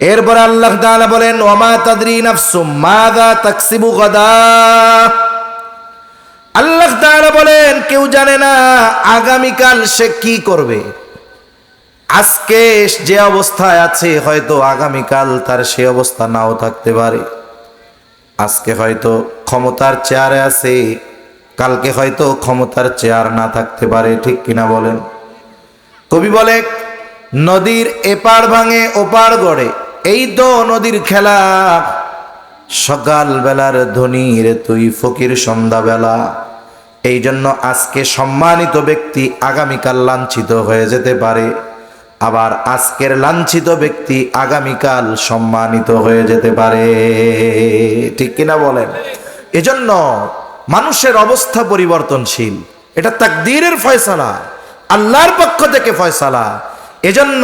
এরপর আল্লাহ তাআলা বলেন ওয়ামা তাদরি নাফসুম মাযা তাকসিবু গাদা। আল্লাহ তাআলা বলেন কেউ জানে না আগামীকাল সে কি করবে। আজকে যে অবস্থায় আছে হয়তো আগামীকাল তার সে অবস্থা নাও থাকতে পারে। আজকে হয়তো ক্ষমতার চেয়ারে আছে, কালকে হয়তো ক্ষমতার চেয়ার না থাকতে পারে, ঠিক কিনা বলেন? কবি বলে নদীর এপার ভাঙে ওপার গড়ে, এই তো নদীর খেলা। সকাল বেলার ধনীর তুই ফকির সন্ধ্যাবেলা। এই জন্য আজকে সম্মানিত ব্যক্তি আগামীকাল লাঞ্ছিত হয়ে যেতে পারে, আবার আজকের লাঞ্ছিত ব্যক্তি আগামীকাল সম্মানিত হয়ে যেতে পারে, ঠিক কিনা বলেন? এজন্য মানুষের অবস্থা পরিবর্তনশীল, এটা তাকদীরের ফয়সালা, আল্লাহর পক্ষ থেকে ফয়সালা। এজন্য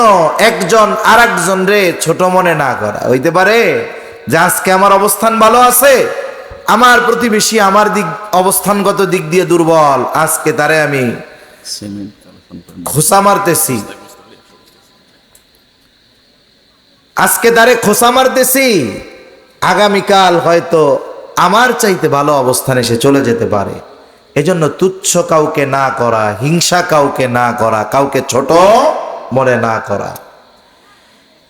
একজন আর একজন রে ছোট মনে না করা। হইতে পারে যে আজকে আমার অবস্থান ভালো আছে, আমার প্রতিবেশী আমার অবস্থানগত দিক দিয়ে দুর্বল, আজকে তারে আমি খোসা মারতেছি, আজকে তারে খোসা মারতেছি, আগামীকাল হয়তো আমার চাইতে ভালো অবস্থানে সে চলে যেতে পারে। এজন্য তুচ্ছ কাউকে না করা, হিংসা কাউকে না করা, কাউকে ছোট মনে না করা।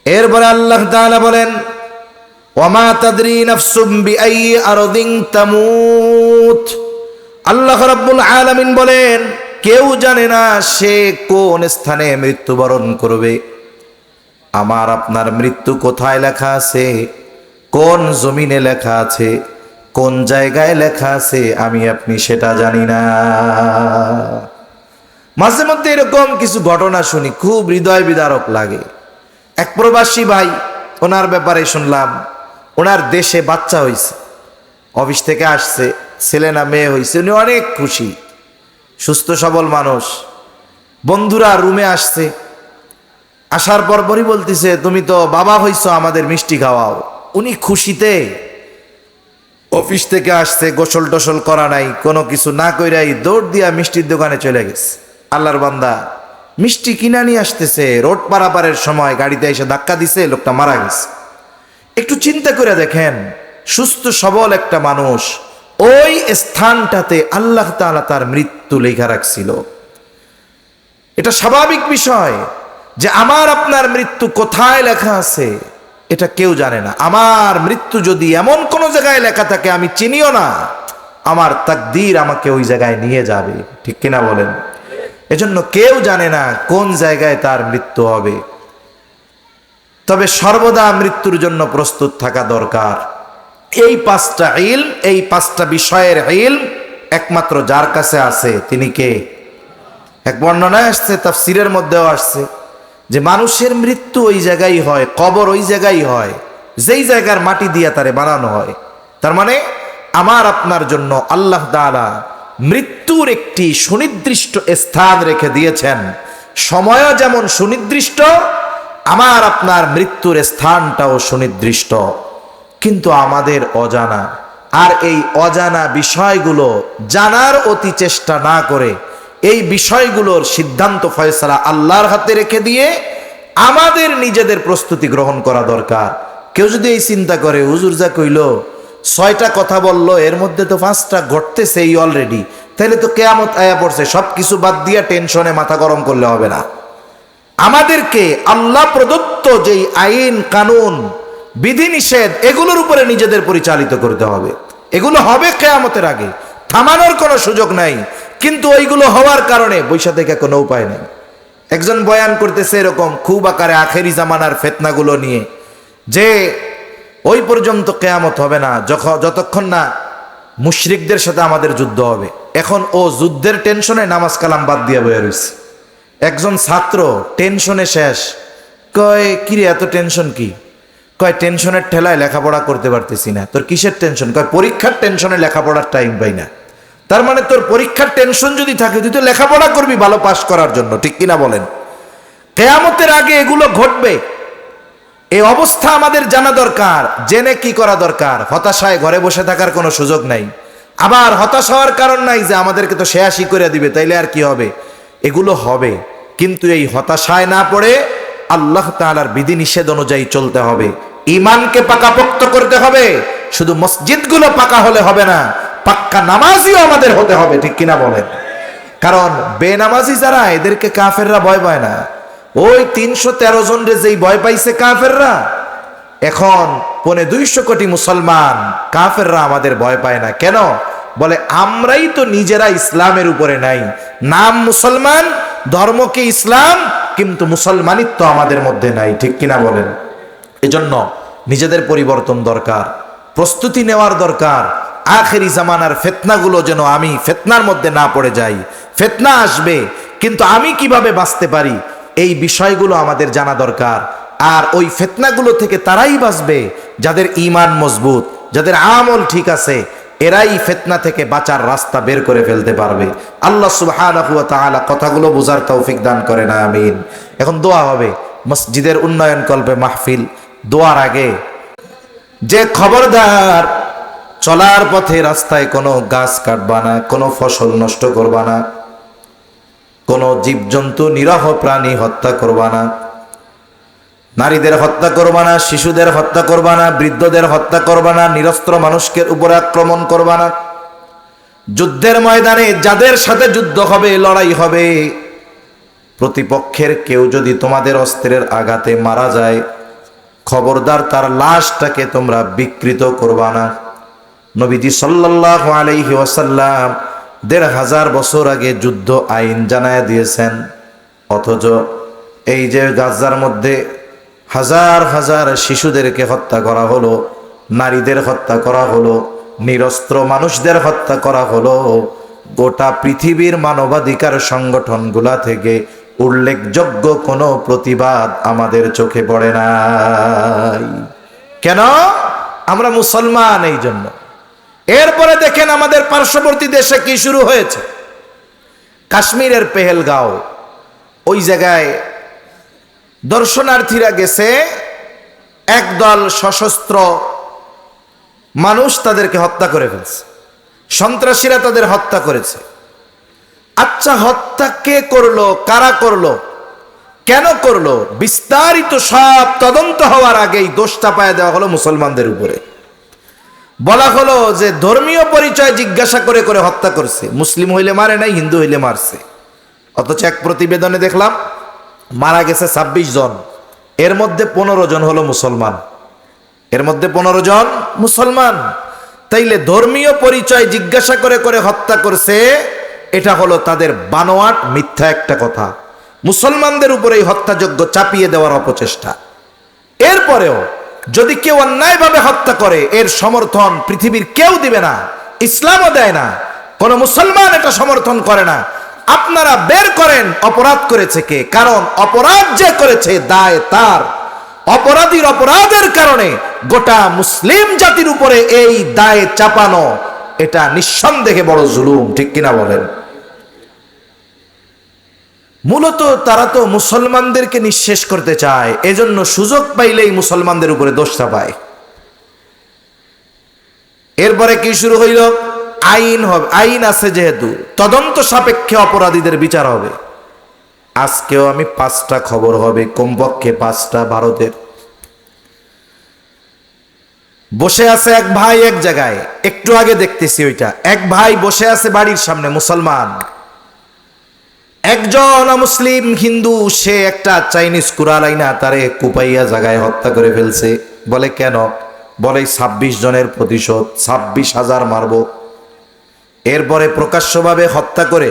এরপরে আল্লাহ তাআলা বলেন ওয়ামা তাদরি নাফসুম বিআইয়ি আরদিন তামুত। আল্লাহ রাব্বুল আলামিন বলেন কেউ জানে না সে কোন স্থানে মৃত্যুবরণ করবে। আমার আপনার মৃত্যু কোথায় লেখা আছে, কোন জমিনে লেখা আছে, কোন জায়গায় লেখা আছে, আমি আপনি সেটা জানি না। মাঝে মধ্যে এরকম কিছু ঘটনা শুনি, খুব হৃদয় বিদারক লাগে। এক প্রবাসী ভাই, ওনার ব্যাপারে শুনলাম, ওনার দেশে বাচ্চা হয়েছে, অফিস থেকে আসছে, ছেলে না মেয়ে হয়েছে, উনি অনেক খুশি, সুস্থ সবল মানুষ। বন্ধুরা রুমে আসছে, আসার পরপরই বলতেছে তুমি তো বাবা হইছো, আমাদের মিষ্টি খাওয়াও। উনি খুশিতে অফিস থেকে আসছে, গোসল টোসল করা নাই, কোনো কিছু না কইরাই দৌড় দিয়া মিষ্টির দোকানে চলে গেছে। আল্লাহর বান্দা মিষ্টি কিনা নিয়ে আসতেছে, রোড পারাপারের সময় গাড়িতে এসে ধাক্কা দিছে, লোকটা মারা গেছে। একটু চিন্তা করে দেখেন, সুস্থ সবল একটা মানুষ, ওই স্থানটাতে আল্লাহ তাআলা তার মৃত্যু লেখা রাখছিল। এটা স্বাভাবিক বিষয় যে আমার আপনার মৃত্যু কোথায় লেখা আছে এটা কেউ জানে না। আমার মৃত্যু যদি এমন কোন জায়গায় লেখা থাকে আমি চিনিও না, আমার তাকদীর আমাকে ওই জায়গায় নিয়ে যাবে, ঠিক কিনা বলেন? এজন্য কেউ জানে না কোন জায়গায় তার মৃত্যু হবে। তবে সর্বদা মৃত্যুর জন্য প্রস্তুত থাকা দরকার। এই পাঁচটা ইলম, এই পাঁচটা বিষয়ের ইলম একমাত্র যার কাছে আছে তিনি কে? এক বর্ণনায় আসছে, তাফসীরের মধ্যেও আসছে যে মানুষের মৃত্যু ওই জায়গায় হয়, কবর ওই জায়গায় হয় যেই জায়গার মাটি দিয়া তারে বানানো হয়। তার মানে আমার আপনার জন্য আল্লাহ তাআলা মৃত্যুর একটি সুনির্দিষ্ট স্থান রেখে দিয়েছেন। সময়ও যেমন সুনির্দিষ্ট, আমার আপনার মৃত্যুর স্থানটাও সুনির্দিষ্ট, কিন্তু আমাদের অজানা। আর এই অজানা বিষয়গুলো জানার অতি চেষ্টা না করে এই বিষয়গুলোর সিদ্ধান্ত ফয়সালা আল্লাহর হাতে রেখে দিয়ে আমাদের নিজেদের প্রস্তুতি গ্রহণ করা দরকার। কেউ যদি এই চিন্তা করে হুজুর যা কইল, 6টা কথা বলল, এর মধ্যে তো 5টা ঘটতেছে এই অলরেডি, তাহলে তো কিয়ামত আয়া পড়ছে, সবকিছু বাদ দিয়ে টেনশনে মাথা গরম করলে হবে না। আমাদেরকে আল্লাহ প্রদত্ত যেই আইন কানুন বিধিনিষেধ এগুলোর উপরে নিজেদের পরিচালিত করতে হবে। এগুলো হবে কিয়ামতের আগে, থামানোর কোনো সুযোগ নাই। কিন্তু ওইগুলো হওয়ার কারণে বৈশা থেকে কোনো উপায় নেই। একজন বয়ান করতেছে এরকম খুব আকারে আখেরি জামানার ফিতনাগুলো নিয়ে, যে ওই পর্যন্ত কিয়ামত হবে না যতক্ষণ না মুশরিকদের সাথে আমাদের যুদ্ধ হবে। এখন ও যুদ্ধের টেনশনে নামাজ কালাম বাদ দিয়ে বয়ে রয়েছে। একজন ছাত্র টেনশনে শেষ, কয় কিরে এত টেনশন কি? কয় টেনশনের ঠেলায় লেখাপড়া করতে পারতেছি না। তোর কিসের টেনশন? কয় পরীক্ষার টেনশনে লেখাপড়ার টাইম পাই না। তার মানে তোর পরীক্ষার টেনশন যদি থাকে তুই তো লেখাপড়া করবি ভালো পাস করার জন্য, ঠিক কিনা বলেন? কিয়ামতের আগে এগুলো ঘটবে, এই অবস্থা আমাদের জানা দরকার। জেনে কি করা দরকার? হতাশায় ঘরে বসে থাকার কোনো সুযোগ নাই। আবার হতাশ হওয়ার কারণ নাই যে আমাদেরকে তো শেয়াশি করে দিবে, তাইলে আর কি হবে? এগুলো হবে, কিন্তু এই হতাশায় না পড়ে আল্লাহ তাআলার বিধিনিষেধ অনুযায়ী চলতে হবে, ঈমানকে পাকাপোক্ত করতে হবে। শুধু মসজিদগুলো পাকা হলে হবে না, পাক্কা নামাজিও আমাদের হতে হবে, ঠিক কিনা বলেন? কারণ বেনামাজি যারা, এদেরকে কাফেররা ভয় পায় না। ওই 313 জন রে যেই ভয় পাইছে কাফেররা, এখন 250 কোটি মুসলমান, কাফেররা আমাদের ভয় পায় না কেন? বলে আমরাই তো নিজেরা ইসলামের উপরে নাই। নাম মুসলমান, ধর্মকে ইসলাম, কিন্তু মুসলমানিত্ব আমাদের মধ্যে নাই, ঠিক কিনা বলেন? এজন্য নিজেদের পরিবর্তন দরকার, প্রস্তুতি নেওয়ার দরকার। আখেরি জামানার ফিতনাগুলো যেন আমি ফিতনার মধ্যে না পড়ে যাই। ফিতনা আসবে, কিন্তু আমি কিভাবে বাঁচতে পারি, এই বিষয়গুলো আমাদের জানা দরকার। আর ওই ফিতনাগুলো থেকে তারাই বাঁচবে যাদের ঈমান মজবুত, যাদের আমল ঠিক আছে, এরাই ফিতনা থেকে বাঁচার রাস্তা বের করে ফেলতে পারবে। আল্লাহ সুবহানাহু ওয়া তাআলা কথাগুলো বোঝার তৌফিক দান করেন, আমিন। এখন দোয়া হবে, মসজিদের উন্নয়ন কল্পে মাহফিল। দোয়ার আগে যে খবরদার, চলার পথে রাস্তায় কোনো গাছ কাটবা না, কোনো ফসল নষ্ট করবা না, কোনো জীবজন্তু নিরহ প্রাণী হত্যা করবা না, নারীদের হত্যা করবা না, শিশুদের হত্যা করবা না, বৃদ্ধদের হত্যা করবা না, নিরস্ত্র মানুষকে উপরে আক্রমণ করবা না। যুদ্ধের ময়দানে যাদের সাথে যুদ্ধ হবে, লড়াই হবে, প্রতিপক্ষের কেউ যদি তোমাদের অস্ত্রের আঘাতে মারা যায়, খবরদার তার লাশটাকে তোমরা বিকৃত করবা না। নবীজি সাল্লাল্লাহু আলাইহি ওয়াসাল্লাম 1500 বছর আগে যুদ্ধ আইন জানায় দিয়েছেন, অথচ এই যে গাজার মধ্যে হাজার হাজার শিশুদেরকে হত্যা করা হলো, নারীদের হত্যা করা হলো, নিরস্ত্র মানুষদের হত্যা করা হলো, গোটা পৃথিবীর মানবাধিকার সংগঠনগুলা থেকে উল্লেখযোগ্য কোনো প্রতিবাদ আমাদের চোখে পড়ে নাই। কেন? আমরা মুসলমান, এই জন্য। এরপরে দেখেন আমাদের পার্শ্ববর্তী দেশে কি শুরু হয়েছে। কাশ্মীরের পেহেলগাঁও, ওই জায়গায় দর্শনার্থীরা গেছে, একদল সশস্ত্র মানুষ তাদেরকে হত্যা করে ফেলছে, সন্ত্রাসীরা তাদের হত্যা করেছে। আচ্ছা, হত্যা কে করলো, কারা করলো, কেন করলো, বিস্তারিত সব তদন্ত হওয়ার আগেই দোষ চাপায়া দেওয়া হলো মুসলমানদের উপরে। বলা হলো যে ধর্মীয় পরিচয় জিজ্ঞাসা করে করে হত্যা করছে, মুসলিম হইলে মারে নাই, হিন্দু হইলে মারছে। অথচ এক প্রতিবেদনে দেখলাম মারা গেছে 26 জন, এর মধ্যে 15 জন হলো মুসলমান, এর মধ্যে 15 জন মুসলমান। তাইলে ধর্মীয় পরিচয় জিজ্ঞাসা করে করে হত্যা করছে, এটা হলো তাদের বানোয়াট মিথ্যা একটা কথা, মুসলমানদের উপরে এই হত্যাযজ্ঞ চাপিয়ে দেওয়ার অপচেষ্টা। এরপরেও যদি কেউ অন্যায়ভাবে হত্যা করে, এর সমর্থন পৃথিবীর কেউ দিবে না, ইসলামও দেয় না, কোন মুসলমান এটা সমর্থন করে না। আপনারা বের করেন অপরাধ করেছে কে, কারণ অপরাধ যে করেছে দায় তার। অপরাধীর অপরাধের কারণে গোটা মুসলিম জাতির উপরে এই দায় চাপানো, এটা নিঃসন্দেহে বড় জুলুম, ঠিক কিনা বলেন? মূলত তারা তো মুসলমানদেরকে নিঃশেষ করতে চায়, এজন্য সুযোগ পাইলেই মুসলমানদের উপরে দোষ চাপায়। এরপরে কি শুরু হইল? আইন হবে, আইন আছে যেহেতু, তদন্ত সাপেক্ষে অপরাধীদের বিচার হবে। আজকেও আমি 5টা খবর হবে, কমপক্ষে 5টা, ভারতের। বসে আছে এক ভাই এক জায়গায়, একটু আগে দেখতেছি ওইটা, এক ভাই বসে আছে বাড়ির সামনে, মুসলমান, একজন মুসলিম হিন্দু, সে একটা চাইনিজ কুড়ালাইনা তারে কুপাইয়া জায়গায় হত্যা করে ফেলছে। বলে কেন? বলে 26 জনের প্রতিশোধ, 26,000 মারবো। এরপরে প্রকাশ্যভাবে হত্যা করে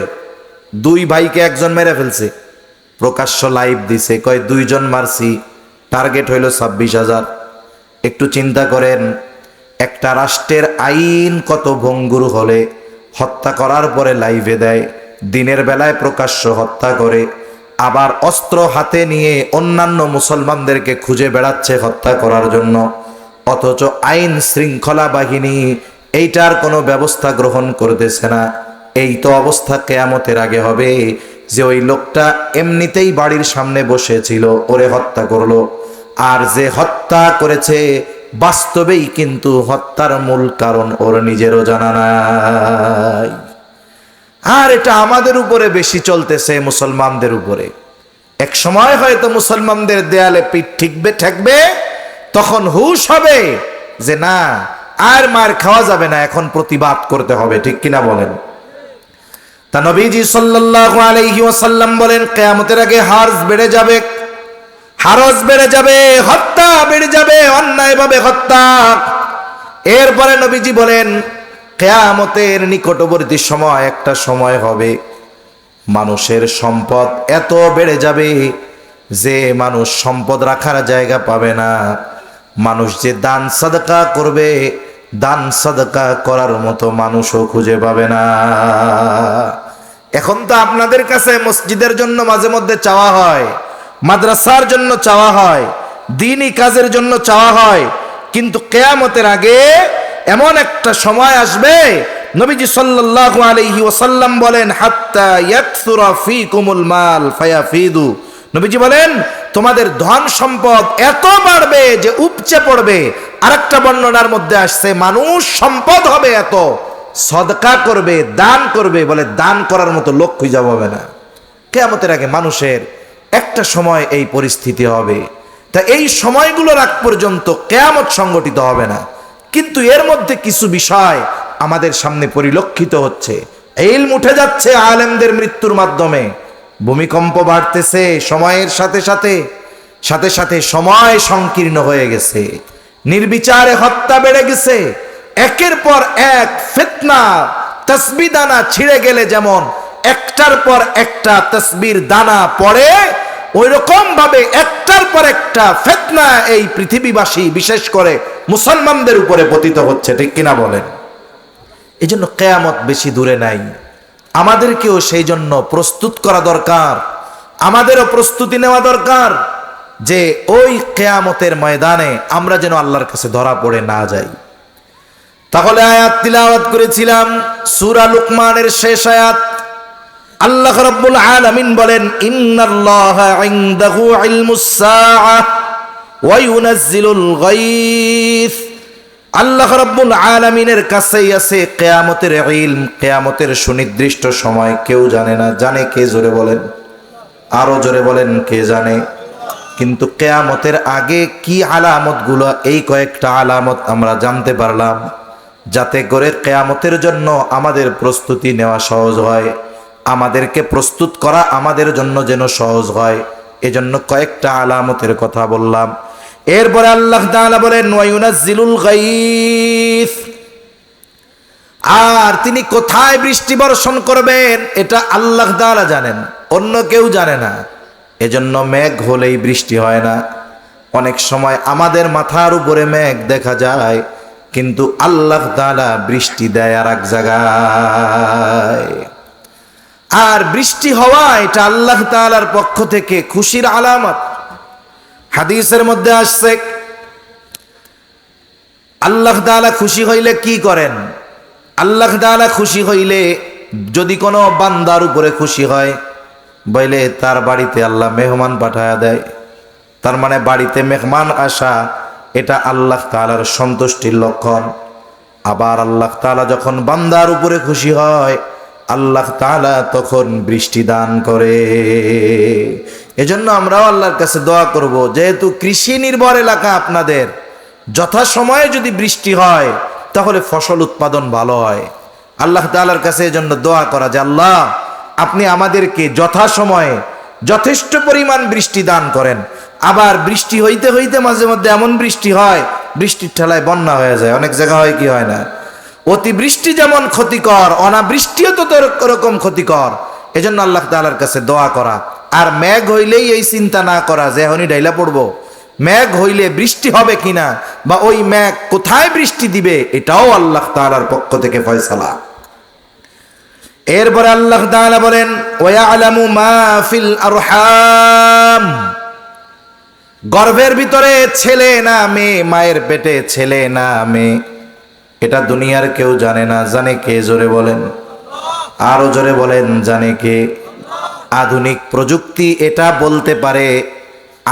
2 ভাইকে একজন মেরে ফেলছে, প্রকাশ্য লাইভ দিছে, কয় 2 জন মারছি, টার্গেট হইল 26,000। একটু চিন্তা করেন, একটা রাষ্ট্রের আইন কত ভঙ্গুর হলে হত্যা করার পরে লাইভে দেয়, দিনের বেলায় প্রকাশ্য হত্যা করে, আবার অস্ত্র হাতে নিয়ে অন্যান্য মুসলমানদেরকে খুঁজে বেড়াচ্ছে হত্যা করার জন্য। অথচ আইন শৃঙ্খলা বাহিনী এইটার কোনো ব্যবস্থা গ্রহণ করতেছে না। এই তো অবস্থা কিয়ামতের আগে হবে, যে ওই লোকটা এমনিতেই বাড়ির সামনে বসেছিল, ওরে হত্যা করলো, আর যে হত্যা করেছে বাস্তবেই কিন্তু হত্যার মূল কারণ ওর নিজেরও জানা নাই। আর এটা আমাদের উপরে বেশি চলতেছে, মুসলমানদের উপরে। এক সময় হয়তো মুসলমানদের দেয়ালে পিঠ ঠেকবে, তখন হুঁশ হবে যে না, আর মার খাওয়া যাবে না, এখন প্রতিবাদ করতে হবে। ঠিক কিনা বলেন? তা নবীজি সাল্লাল্লাহু আলাইহি ওয়াসাল্লাম বলেন, কিয়ামতের আগে হার্জ বেড়ে যাবে, হত্যা বেড়ে যাবে, অন্যায়ভাবে হত্যা। এরপরে নবীজি বলেন, কিয়ামতের নিকটবর্তী সময় একটা সময় হবে, মানুষের সম্পদ এত বেড়ে যাবে যে মানুষ সম্পদ রাখার জায়গা পাবে না। মানুষ যে দান সাদকা করবে, দান সাদকা করার মতো মানুষও খুঁজে পাবে না। এখন তো আপনাদের কাছে মসজিদের জন্য মাঝে মধ্যে চাওয়া হয়, মাদ্রাসার জন্য চাওয়া হয়, দ্বীনি কাজের জন্য চাওয়া হয়, কিন্তু কিয়ামতের আগে এমন একটা সময় আসবে, নবীজি সাল্লাল্লাহু আলাইহি ওয়াসাল্লাম বলেন, হাত্তা ইয়াকসুরা ফীকুমুল মাল ফায়াফিদু। নবীজি বলেন, তোমাদের ধন সম্পদ এত বাড়বে যে উপচে পড়বে। আরেকটা বর্ণনার মধ্যে আসছে, মানুষ সম্পদ হবে এত, সদকা করবে, দান করবে, বলে দান করার মতো লোক খুঁজে পাবে না। কিয়ামতের আগে মানুষের একটা সময় এই পরিস্থিতি হবে। তা এই সময়গুলোর আগ পর্যন্ত কিয়ামত সংগঠিত হবে না, কিন্তু এর মধ্যে কিছু বিষয় আমাদের সামনে পরিলক্ষিত হচ্ছে। ইলম উঠে যাচ্ছে আলেমদের মৃত্যুর মাধ্যমে, ভূমিকম্প বাড়তেছে, সময়ের সাথে সাথে সময় সংকীর্ণ হয়ে গেছে, নির্বিচারে হত্যা বেড়ে গেছে, একের পর এক ফিতনা। তাসবিহ দানা ছিঁড়ে গেলে যেমন একটার পর একটা তাসবির দানা পড়ে, ওই রকম ভাবে একটার পর একটা ফিতনা এই পৃথিবীবাসী, বিশেষ করে মুসলমানদের উপরে পতিত হচ্ছে। ঠিক কিনা বলেন? এই জন্য কিয়ামত বেশি দূরে নাই, আমাদেরকেও সেই জন্য প্রস্তুত করা দরকার, আমাদেরও প্রস্তুতি নেওয়া দরকার যে ওই কিয়ামতের ময়দানে আমরা যেন আল্লাহর কাছে ধরা পড়ে না যাই। তাহলে আয়াত তিলাওয়াত করেছিলাম সূরা লুকমানের শেষ আয়াত। আল্লাহ রাব্বুল আলামিন বলেন, ইন্নাল্লাহা ইনদাহু ইলমুস সাআহ ওয়া ইউনাজ্জিলুল গায়থ। আল্লাহ রাব্বুল আলামিনের কাছেই আছে কিয়ামতের ইলম, কিয়ামতের সুনির্দিষ্ট সময় কেউ জানে না। জানে কে? জোরে বলেন, আরো জোরে বলেন, কে জানে? কিন্তু কিয়ামতের আগে কি আলামতগুলো, এই কয়েকটা আলামত আমরা জানতে পারলাম, যাতে করে কিয়ামতের জন্য আমাদের প্রস্তুতি নেওয়া সহজ হয়, আমাদেরকে প্রস্তুত করা আমাদের জন্য যেন সহজ হয়। এজন্য কয়েকটা আলামতের কথা বললাম। এরপরে আল্লাহ তাআলা বলেন, ওয়া ইউনাজ্জিলুল গায়থ। আর তিনি কোথায় বৃষ্টি বর্ষণ করবেন এটা আল্লাহ তাআলা জানেন, অন্য কেউ জানে না। এজন্য মেঘ হলেই বৃষ্টি হয় না। অনেক সময় আমাদের মাথার উপরে মেঘ দেখা যায়, কিন্তু আল্লাহ তাআলা বৃষ্টি দেয় আর এক জায়গায়। আর বৃষ্টি হওয়া এটা আল্লাহ তাআলার পক্ষ থেকে খুশির আলামত। হাদিসের মধ্যে আসছে, আল্লাহ তাআলা খুশি হইলে কি করেন? আল্লাহ তাআলা খুশি হইলে, যদি কোনো বান্দার উপরে খুশি হয়, বলে তার বাড়িতে আল্লাহ মেহমান পাঠায়া দেয়। তার মানে বাড়িতে মেহমান আসা এটা আল্লাহ তাআলার সন্তুষ্টির লক্ষণ। আবার আল্লাহ তাআলা যখন বান্দার উপরে খুশি হয়, আল্লাহ তাআলা তখন বৃষ্টি দান করে। এজন্য আমরাও আল্লাহর কাছে দোয়া করব, যেহেতু কৃষি নির্ভর এলাকা আপনাদের, যথাসময়ে যদি বৃষ্টি হয় তাহলে ফসল উৎপাদন ভালো হয়। আল্লাহ তাআলার কাছে এজন্য দোয়া করা যে আল্লাহ, আপনি আমাদেরকে যথাসময়ে যথেষ্ট পরিমাণ বৃষ্টি দান করেন। আবার বৃষ্টি হইতে হইতে মাঝে মধ্যে এমন বৃষ্টি হয়, বৃষ্টির ঠেলায় বন্যা হয়ে যায়। অনেক জায়গা হয় কি হয় না? অতিবৃষ্টি যেমন ক্ষতিকর, অনাবৃষ্টিও তো ওরকম ক্ষতিকর। এজন্য আল্লাহ তাআলার কাছে দোয়া করা। আর মেঘ হইলেই এই চিন্তা না করা যে এখনই ডাইলা পড়বো। মেঘ হইলে বৃষ্টি হবে কিনা, বা ওই মেঘ কোথায় বৃষ্টি দিবে, এটাও আল্লাহ তাআলার পক্ষ থেকে ফয়সালা। এরপরে আল্লাহ তাআলা বলেন, ওয়া ইয়ালামু মা ফিল আরহাম। গর্ভের ভিতরে ছেলে না মেয়ে, মায়ের পেটে ছেলে না মেয়ে, এটা দুনিয়ার কেউ জানে না। জানে কে? জোরে বলেন, আরো জোরে বলেন, জানে কে? আধুনিক প্রযুক্তি এটা বলতে পারে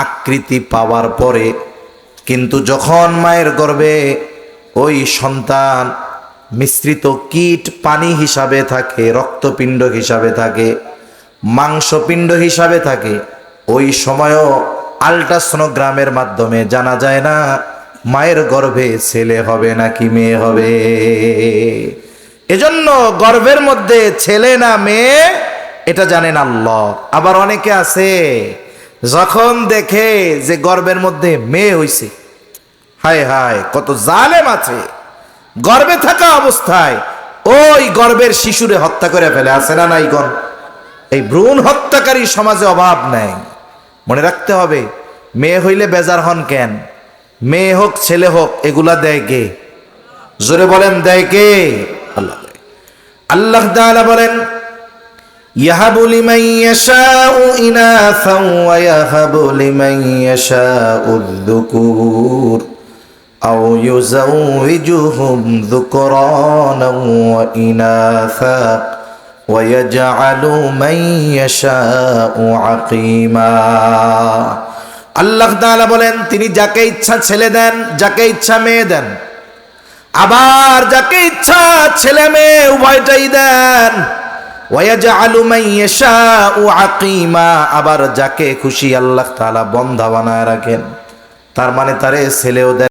আকৃতি পাওয়ার পরে, কিন্তু যখন মায়ের গর্ভে ওই সন্তান মিশ্রিত কীট পানি হিসাবে থাকে, রক্তপিণ্ড হিসাবে থাকে, মাংসপিণ্ড হিসাবে থাকে, ওই সময়ও আল্ট্রাসোনোগ্রামের মাধ্যমে জানা যায় না মায়ের গর্ভে ছেলে হবে নাকি মেয়ে হবে। এজন্য গর্ভের মধ্যে ছেলে না মেয়ে এটা জানেন আল্লাহ। আবার অনেকে আছে যখন দেখে যে গর্ভের মধ্যে মেয়ে হইছে, হায় হায় কত জালেম আছে, গর্ভে থাকা অবস্থায় ওই গর্ভের শিশুরে হত্যা করে ফেলে, আছে না নাই গণ? এই ভ্রূণ হত্যাকারী সমাজে অভাব নাই। মনে রাখতে হবে, মেয়ে হইলে বেজার হন কেন? মেয়ে হোক ছেলে হোক এগুলা দেয় কে? জোরে বলেন, দেয় কে? আল্লাহ দেয়। আল্লাহ তাআলা বলেন, ইয়াহাবু লিমান ইয়াশাউ ইনাসান ওয়া ইয়াহাবু লিমান ইয়াশাউ যুকুর আও ইউযাউযুহুম যুকরানা ওয়া ইনাসা ওয়া ইয়াজআলু মান ইয়াশাউ আকীমা। আল্লাহ তাআলা বলেন, তিনি যাকে ইচ্ছা ছেলে দেন, যাকে ইচ্ছা মেয়ে দেন, আবার যাকে ইচ্ছা ছেলে মেয়ে উভয়টাই দেন। ওয়ায়াজআলু মান ইয়াশাউ আকীমা, আবার যাকে খুশি আল্লাহ তাআলা বন্ধা বানায় রাখেন। তার মানে তারে ছেলেও দেন